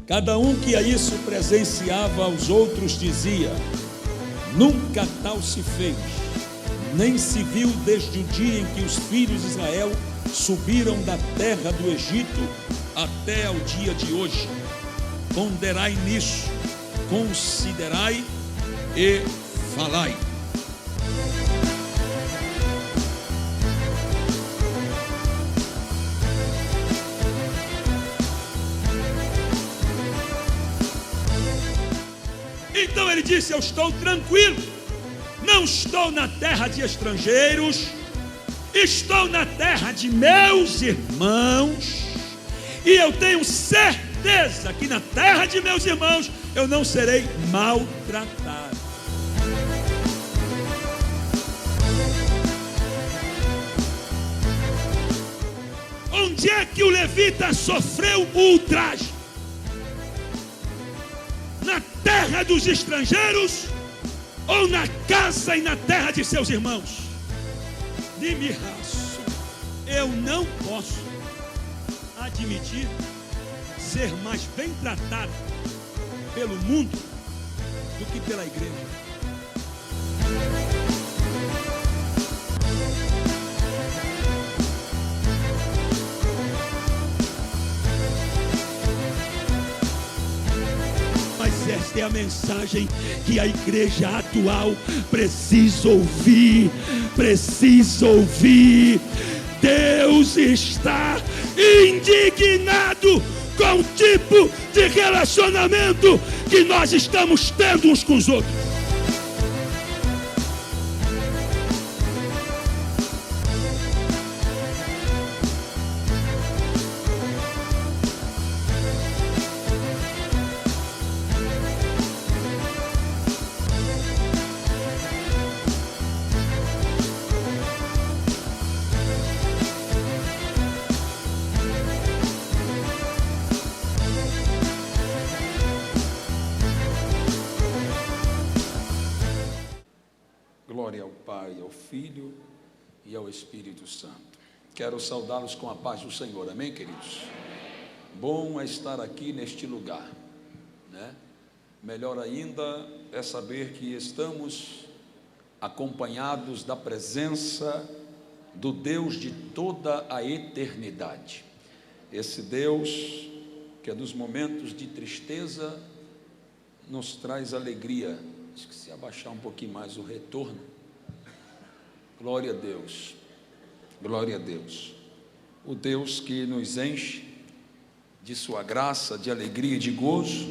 Cada um que a isso presenciava aos outros dizia: nunca tal se fez, nem se viu desde o dia em que os filhos de Israel subiram da terra do Egito até ao dia de hoje. Ponderai nisso, considerai e falai. Então ele disse: eu estou tranquilo, não estou na terra de estrangeiros, estou na terra de meus irmãos, e eu tenho certeza que na terra de meus irmãos eu não serei maltratado. Onde é que o levita sofreu ultraje? Na terra dos estrangeiros ou na casa e na terra de seus irmãos? De mirraço, eu não posso admitir ser mais bem tratado pelo mundo do que pela igreja. Esta é a mensagem que a igreja atual precisa ouvir. Deus está indignado com o tipo de relacionamento que nós estamos tendo uns com os outros. Glória ao Pai, ao Filho e ao Espírito Santo. Quero saudá-los com a paz do Senhor, amém, queridos? Bom é estar aqui neste lugar, né? Melhor ainda é saber que estamos acompanhados da presença do Deus de toda a eternidade. Esse Deus que nos momentos de tristeza nos traz alegria. Acho que se abaixar um pouquinho mais o retorno. Glória a Deus, glória a Deus. O Deus que nos enche de sua graça, de alegria e de gozo,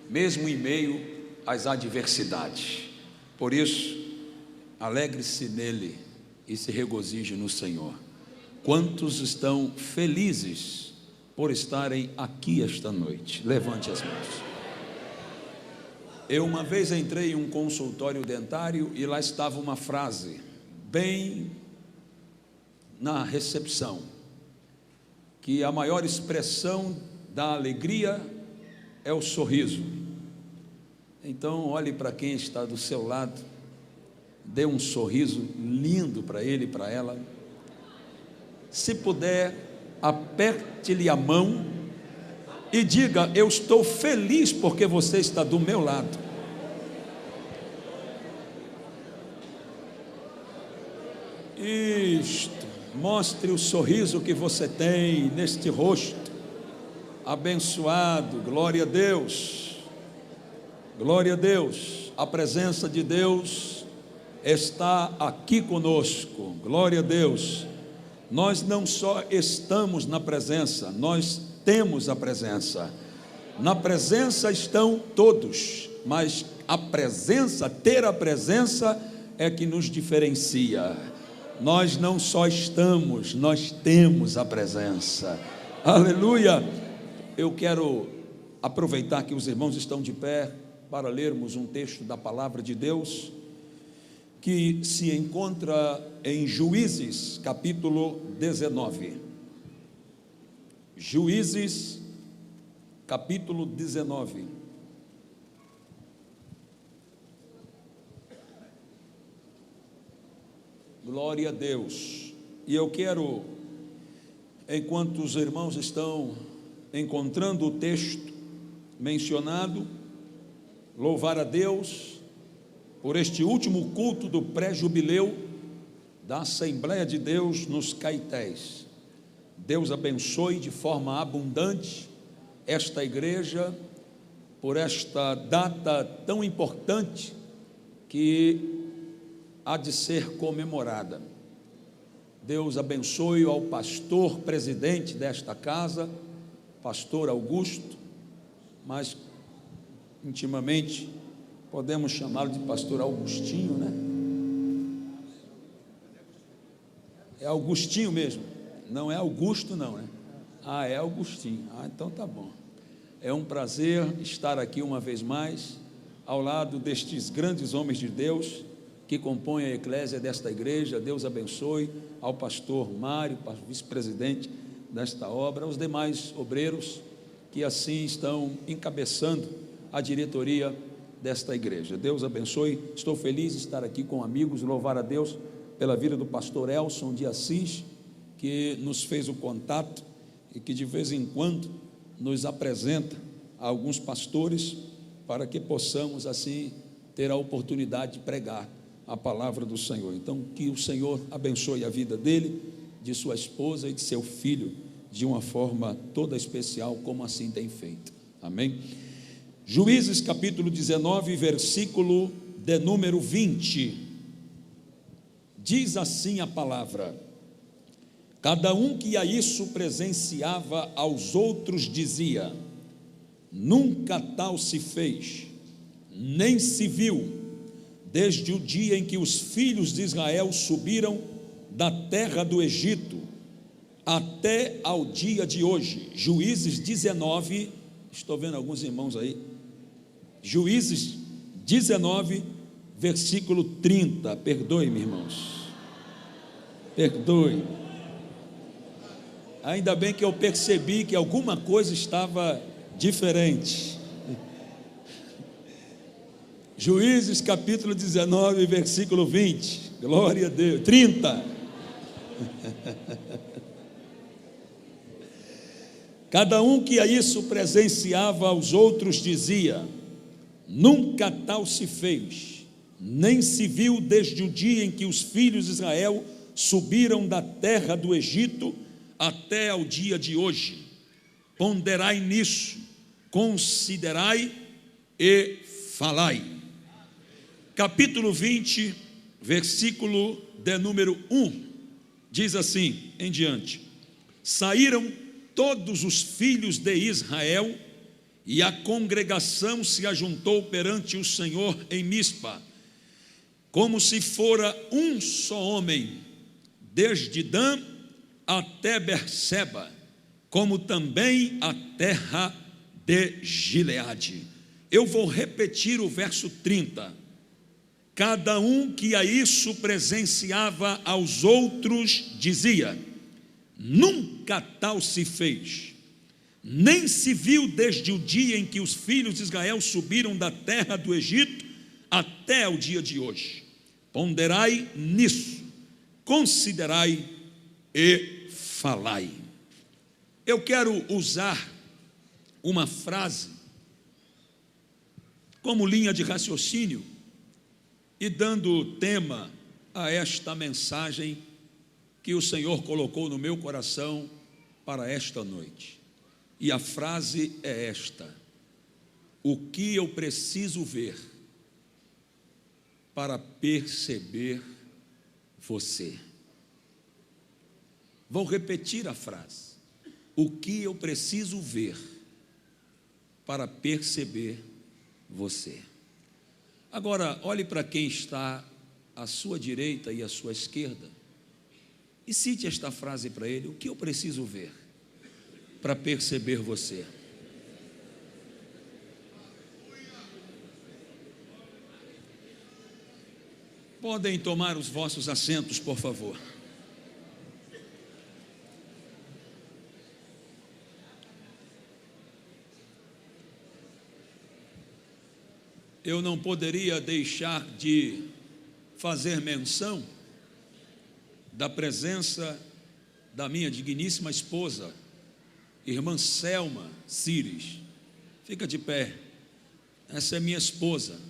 mesmo em meio às adversidades. Por isso, alegre-se nele e se regozije no Senhor. Quantos estão felizes por estarem aqui esta noite? Levante as mãos. Eu uma vez entrei em um consultório dentário e lá estava uma frase, bem na recepção, que a maior expressão da alegria é o sorriso. Então olhe para quem está do seu lado, dê um sorriso lindo para ele e para ela. Se puder, aperte-lhe a mão e diga: eu estou feliz porque você está do meu lado. Isto, mostre o sorriso que você tem neste rosto abençoado. Glória a Deus, glória a Deus. A presença de Deus está aqui conosco. Glória a Deus. Nós não só estamos na presença, nós temos a presença. Na presença estão todos, mas a presença, ter a presença é que nos diferencia. Nós não só estamos, nós temos a presença. Aleluia! Eu quero aproveitar que os irmãos estão de pé para lermos um texto da palavra de Deus que se encontra em Juízes, capítulo 19. Juízes, capítulo 19. Glória a Deus. E eu quero, enquanto os irmãos estão encontrando o texto, mencionado, louvar a Deus por este último culto do pré-jubileu da Assembleia de Deus nos Caetés. Deus abençoe de forma abundante esta igreja por esta data tão importante que há de ser comemorada. Deus abençoe ao pastor presidente desta casa, pastor Augusto, mas intimamente podemos chamá-lo de pastor Augustinho, né? É Augustinho mesmo, não é Augusto não, né? Ah, é Augustinho, então tá bom. É um prazer estar aqui uma vez mais, ao lado destes grandes homens de Deus, que compõem a eclésia desta igreja. Deus abençoe ao pastor Mário, vice-presidente desta obra, aos demais obreiros que assim estão encabeçando a diretoria desta igreja. Deus abençoe, estou feliz de estar aqui com amigos, louvar a Deus pela vida do pastor Elson de Assis, que nos fez o contato e que de vez em quando nos apresenta a alguns pastores para que possamos assim ter a oportunidade de pregar a palavra do Senhor. Então, que o Senhor abençoe a vida dele, de sua esposa e de seu filho, de uma forma toda especial, como assim tem feito. Amém? Juízes capítulo 19, versículo de número 20, diz assim a palavra: cada um que a isso presenciava aos outros dizia: nunca tal se fez, nem se viu, desde o dia em que os filhos de Israel subiram da terra do Egito, até ao dia de hoje. Juízes 19, estou vendo alguns irmãos aí, Juízes 19, versículo 30, perdoe-me, irmãos, perdoe, ainda bem que eu percebi que alguma coisa estava diferente. Juízes capítulo 19, versículo 20, glória a Deus, 30, cada um que a isso presenciava aos outros dizia: nunca tal se fez, nem se viu desde o dia em que os filhos de Israel subiram da terra do Egito até ao dia de hoje. Ponderai nisso, considerai e falai. Capítulo 20, versículo de número 1, diz assim em diante: saíram todos os filhos de Israel, e a congregação se ajuntou perante o Senhor em Mispa, como se fora um só homem, desde Dan até Berseba, como também a terra de Gileade. Eu vou repetir o verso 30. Cada um que a isso presenciava aos outros dizia: nunca tal se fez, nem se viu desde o dia em que os filhos de Israel subiram da terra do Egito até o dia de hoje. Ponderai nisso, considerai e falai. Eu quero usar uma frase como linha de raciocínio e dando tema a esta mensagem que o Senhor colocou no meu coração para esta noite. E a frase é esta: o que eu preciso ver para perceber você? Vou repetir a frase: o que eu preciso ver para perceber você? Agora, olhe para quem está à sua direita e à sua esquerda e cite esta frase para ele: o que eu preciso ver para perceber você? Podem tomar os vossos assentos, por favor. Eu não poderia deixar de fazer menção da presença da minha digníssima esposa, irmã Selma Cires. Fica de pé. Essa é minha esposa.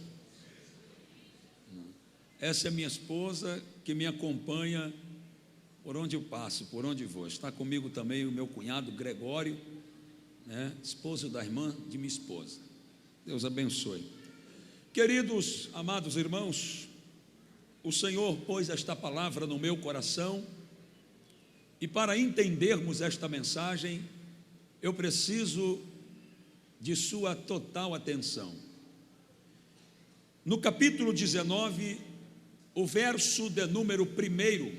Essa é minha esposa que me acompanha por onde eu passo, por onde vou. Está comigo também o meu cunhado Gregório, né? Esposo da irmã de minha esposa. Deus abençoe. Queridos, amados irmãos, o Senhor pôs esta palavra no meu coração, e para entendermos esta mensagem, eu preciso de sua total atenção. No capítulo 19, o verso de número 1,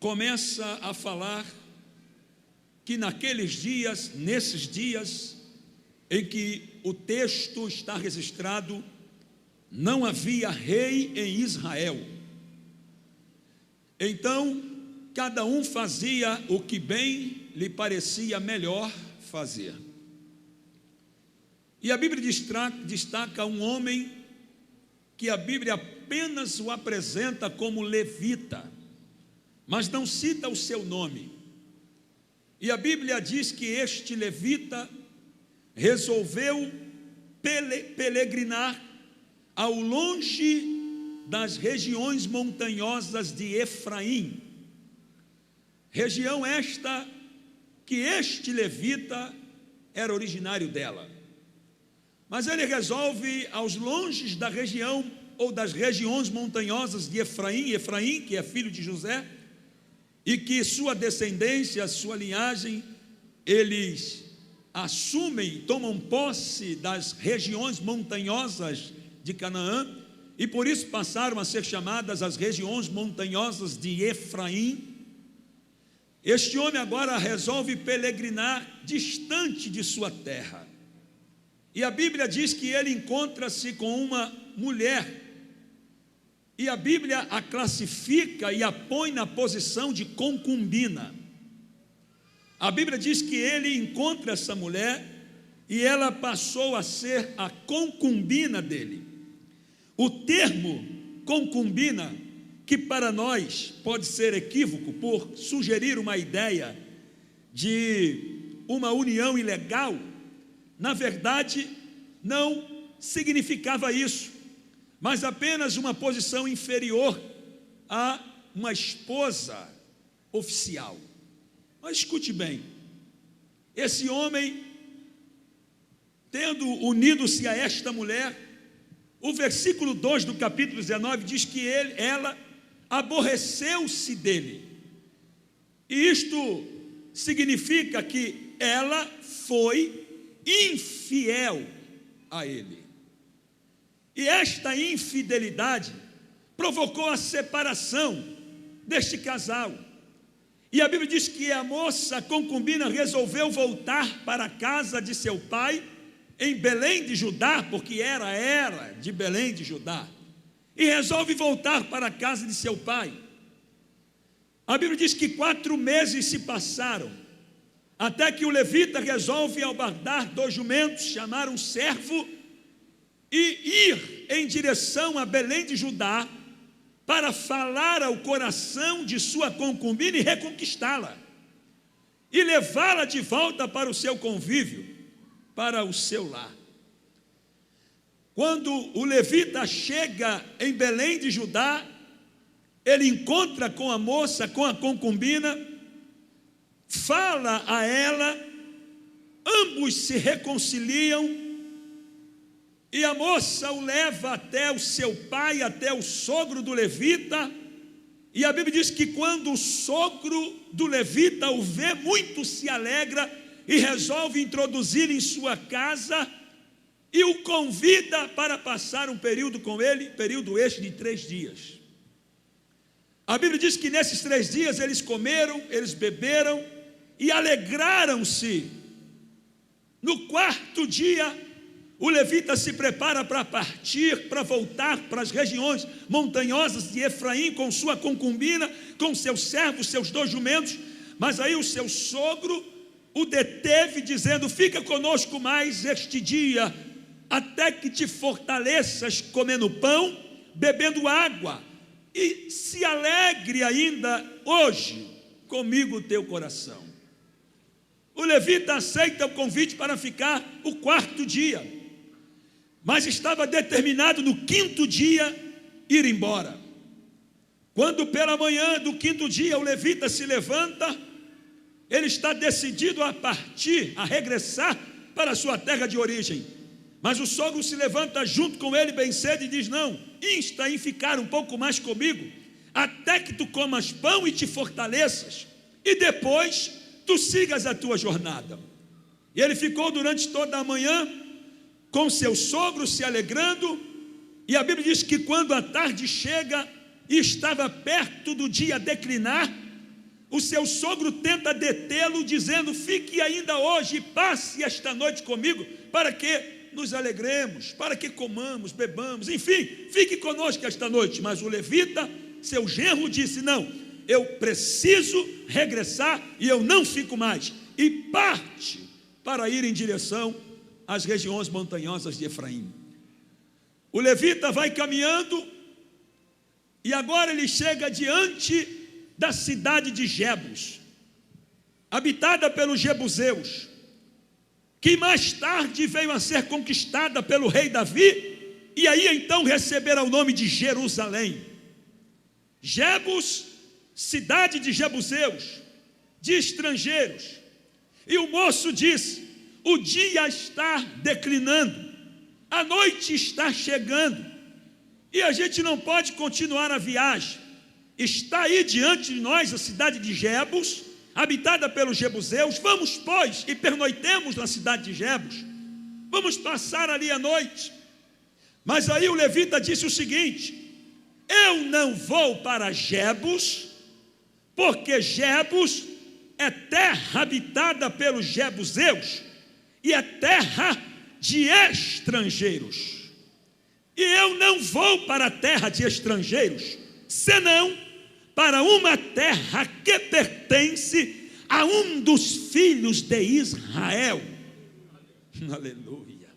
começa a falar que naqueles dias, nesses dias em que o texto está registrado, não havia rei em Israel. Então, cada um fazia o que bem lhe parecia melhor fazer. E a Bíblia destaca um homem que a Bíblia apenas o apresenta como levita, mas não cita o seu nome. E a Bíblia diz que este levita resolveu peregrinar ao longe das regiões montanhosas de Efraim, região esta que este levita era originário dela. Mas ele resolve aos longes da região ou das regiões montanhosas de Efraim, Efraim, que é filho de José, e que sua descendência, sua linhagem, eles assumem, tomam posse das regiões montanhosas de Canaã, e por isso passaram a ser chamadas as regiões montanhosas de Efraim. Este homem agora resolve peregrinar distante de sua terra, e a Bíblia diz que ele encontra-se com uma mulher, e a Bíblia a classifica e a põe na posição de concubina. A Bíblia diz que ele encontra essa mulher e ela passou a ser a concubina dele. O termo concubina, que para nós pode ser equívoco por sugerir uma ideia de uma união ilegal, na verdade não significava isso, mas apenas uma posição inferior a uma esposa oficial. Mas escute bem, esse homem, tendo unido-se a esta mulher, o versículo 2 do capítulo 19 diz que ela aborreceu-se dele, e isto significa que ela foi infiel a ele, e esta infidelidade provocou a separação deste casal. E a Bíblia diz que a moça concubina resolveu voltar para a casa de seu pai em Belém de Judá, porque era de Belém de Judá, e resolve voltar para a casa de seu pai. A Bíblia diz que 4 meses se passaram, até que o levita resolve albardar 2 jumentos, chamar um servo e ir em direção a Belém de Judá, para falar ao coração de sua concubina e reconquistá-la, e levá-la de volta para o seu convívio, para o seu lar. Quando o levita chega em Belém de Judá, ele encontra com a moça, com a concubina, fala a ela, ambos se reconciliam, e a moça o leva até o seu pai, até o sogro do levita, e a Bíblia diz que quando o sogro do levita o vê, muito se alegra e resolve introduzir em sua casa e o convida para passar um período com ele, período este de 3 dias. A Bíblia diz que nesses 3 dias eles comeram, eles beberam e alegraram-se. No 4º dia, o levita se prepara para partir, para voltar para as regiões montanhosas de Efraim com sua concubina, com seus servos, seus 2 jumentos, mas aí o seu sogro o deteve dizendo: fica conosco mais este dia, até que te fortaleças comendo pão, bebendo água, e se alegre ainda hoje comigo o teu coração. O levita aceita o convite para ficar o 4º dia, mas estava determinado no 5º dia ir embora. Quando pela manhã do 5º dia o levita se levanta, ele está decidido a partir, a regressar para a sua terra de origem. Mas o sogro se levanta junto com ele bem cedo e diz: não, insta em ficar um pouco mais comigo, até que tu comas pão e te fortaleças, e depois tu sigas a tua jornada. E ele ficou durante toda a manhã com seu sogro, se alegrando, e a Bíblia diz que quando a tarde chega e estava perto do dia declinar, o seu sogro tenta detê-lo, dizendo: fique ainda hoje e passe esta noite comigo, para que nos alegremos, para que comamos, bebamos, enfim, fique conosco esta noite. Mas o levita, seu genro, disse: não, eu preciso regressar e eu não fico mais. E parte para ir em direção às regiões montanhosas de Efraim. O levita vai caminhando e agora ele chega diante da cidade de Jebus, habitada pelos jebuseus, que mais tarde veio a ser conquistada pelo rei Davi, e aí então receberá o nome de Jerusalém. Jebus, cidade de jebuseus, de estrangeiros. E o moço disse: o dia está declinando, a noite está chegando, e a gente não pode continuar a viagem. Está aí diante de nós a cidade de Jebus, habitada pelos jebuseus. Vamos, pois, e pernoitemos na cidade de Jebus. Vamos passar ali a noite. Mas aí o levita disse o seguinte: eu não vou para Jebus, porque Jebus é terra habitada pelos jebuseus e é terra de estrangeiros. E eu não vou para a terra de estrangeiros, senão para uma terra que pertence a um dos filhos de Israel. Aleluia.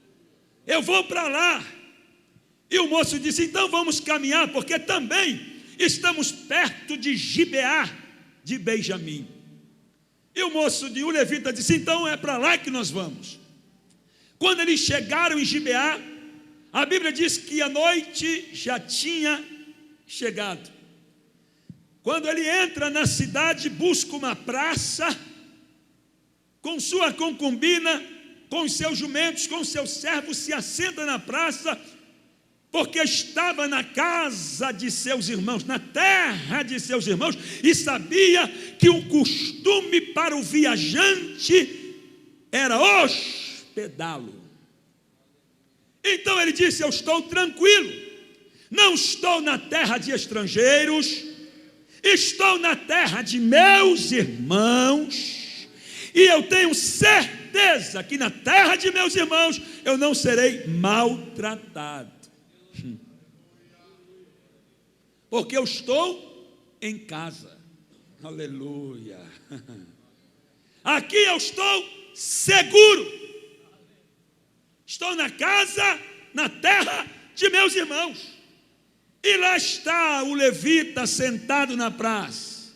Eu vou para lá. E o moço disse: então vamos caminhar, porque também estamos perto de Gibeá de Benjamim. E o levita disse: então é para lá que nós vamos. Quando eles chegaram em Gibeá, a Bíblia diz que a noite já tinha chegado. Quando ele entra na cidade, busca uma praça, com sua concubina, com seus jumentos, com seus servos, se assenta na praça, porque estava na casa de seus irmãos, na terra de seus irmãos, e sabia que o costume para o viajante era hospedá-lo. Então ele disse: eu estou tranquilo, não estou na terra de estrangeiros, estou na terra de meus irmãos, e eu tenho certeza que na terra de meus irmãos eu não serei maltratado, porque eu estou em casa. Aleluia. Aqui eu estou seguro. Estou na casa, na terra de meus irmãos. E lá está o levita sentado na praça.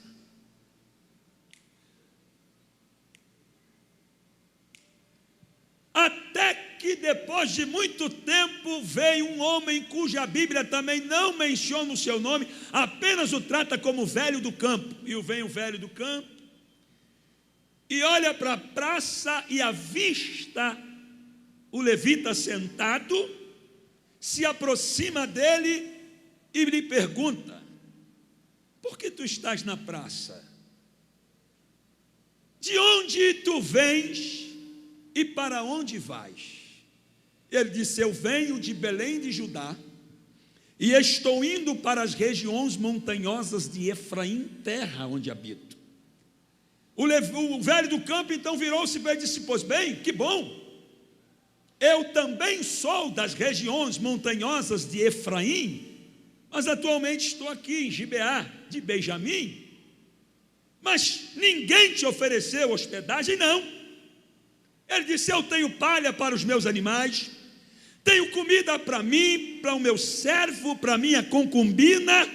Até que depois de muito tempo veio um homem cuja Bíblia também não menciona o seu nome, apenas o trata como velho do campo. E vem o velho do campo e olha para a praça e avista o levita sentado, se aproxima dele e lhe pergunta: por que tu estás na praça? De onde tu vens e para onde vais? Ele disse: eu venho de Belém de Judá e estou indo para as regiões montanhosas de Efraim, terra onde habito. O velho do campo então virou-se e disse: pois bem, que bom, eu também sou das regiões montanhosas de Efraim, mas atualmente estou aqui em Gibeá de Benjamim. Mas ninguém te ofereceu hospedagem? Não. Ele disse: eu tenho palha para os meus animais, tenho comida para mim, para o meu servo, para a minha concubina,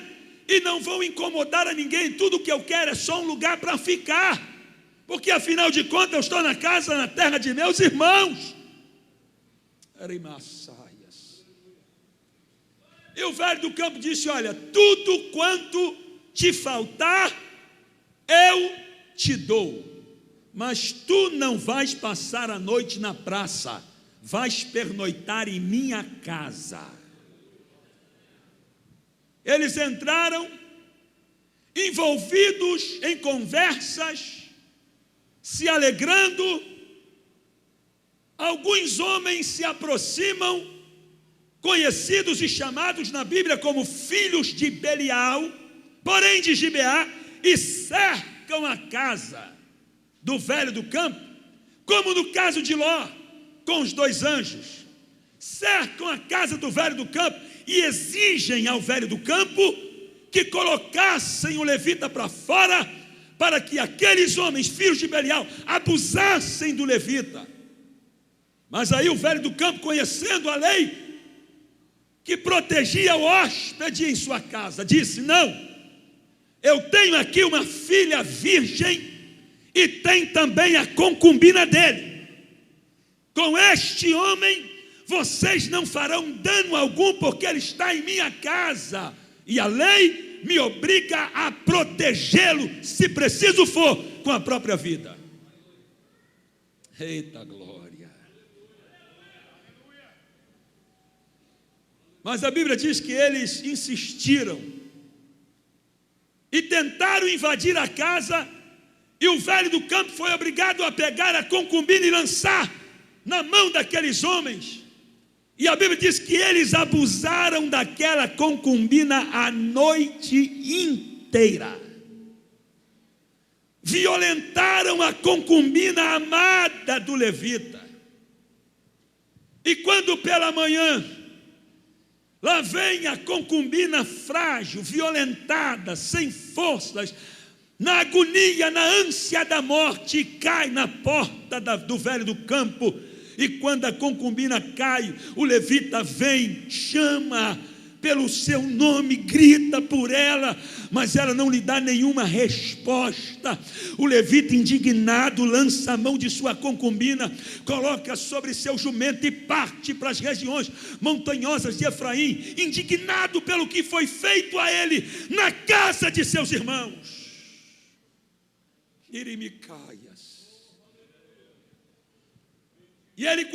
e não vou incomodar a ninguém. Tudo que eu quero é só um lugar para ficar. porque afinal de contas eu estou na casa, na terra de meus irmãos. Arimassaias. E o velho do campo disse: olha, tudo quanto te faltar, eu te dou, mas tu não vais passar a noite na praça, vais pernoitar em minha casa. Eles entraram, envolvidos em conversas, se alegrando. Alguns homens se aproximam, conhecidos e chamados na Bíblia como filhos de Belial, porém de Gibeá, e cercam a casa do velho do campo, como no caso de Ló, com os 2 anjos. Cercam a casa do velho do campo e exigem ao velho do campo que colocassem o levita para fora, para que aqueles homens, filhos de Belial, abusassem do levita. Mas aí o velho do campo, conhecendo a lei que protegia o hóspede em sua casa, disse: não, eu tenho aqui uma filha virgem e tem também a concubina dele. Com este homem vocês não farão dano algum, porque ele está em minha casa, e a lei me obriga a protegê-lo, se preciso for, com a própria vida. Eita glória! Mas a Bíblia diz que eles insistiram e tentaram invadir a casa, e o velho do campo foi obrigado a pegar a concubina e lançar na mão daqueles homens. E a Bíblia diz que eles abusaram daquela concubina a noite inteira. Violentaram a concubina amada do levita. E quando pela manhã, lá vem a concubina frágil, violentada, sem forças, na agonia, na ânsia da morte, e cai na porta do velho do campo. E quando a concubina cai, o levita vem, chama pelo seu nome, grita por ela, mas ela não lhe dá nenhuma resposta. O levita, indignado, lança a mão de sua concubina, coloca sobre seu jumento e parte para as regiões montanhosas de Efraim, indignado pelo que foi feito a ele na casa de seus irmãos. Irimicaias. E ele